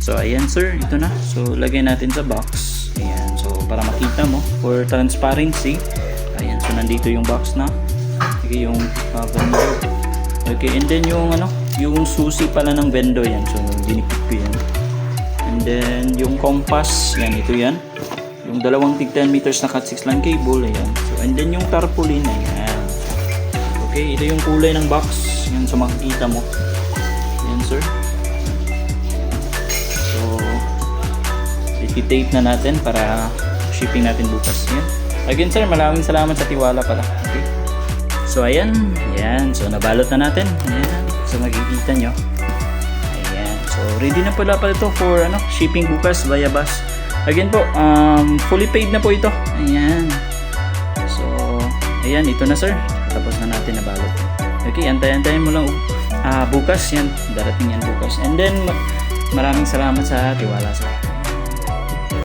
So ayan sir, ito na. So lagay natin sa box. Ayan, so para makita mo for transparency. Ayan, so nandito yung box na. Okay, yung vendor. Okay, and then yung yung susi pala ng vendor yan. So dinikit ko yan. And then yung compass, yan, ito yan. Yung dalawang tig 10 meters na cat 6 line cable, ayan. So and then yung tarpaulin, ayan. Okay, ito yung kulay ng box. Yan, so makikita mo. Ayan sir. So i-tape na natin para shipping natin bukas. Yan. Again sir, maraming salamat sa tiwala pala. Okay. So ayan, ayan. So nabalot na natin. Ayan. So makikita nyo. Ayan. So ready na pala ito for shipping bukas via bus. Again po, fully paid na po ito. Ayan. So ayan, ito na sir. Tapos na natin nabalot. Okay, antayin mo lang bukas yan. Darating yan bukas. And then maraming salamat sa tiwala sir.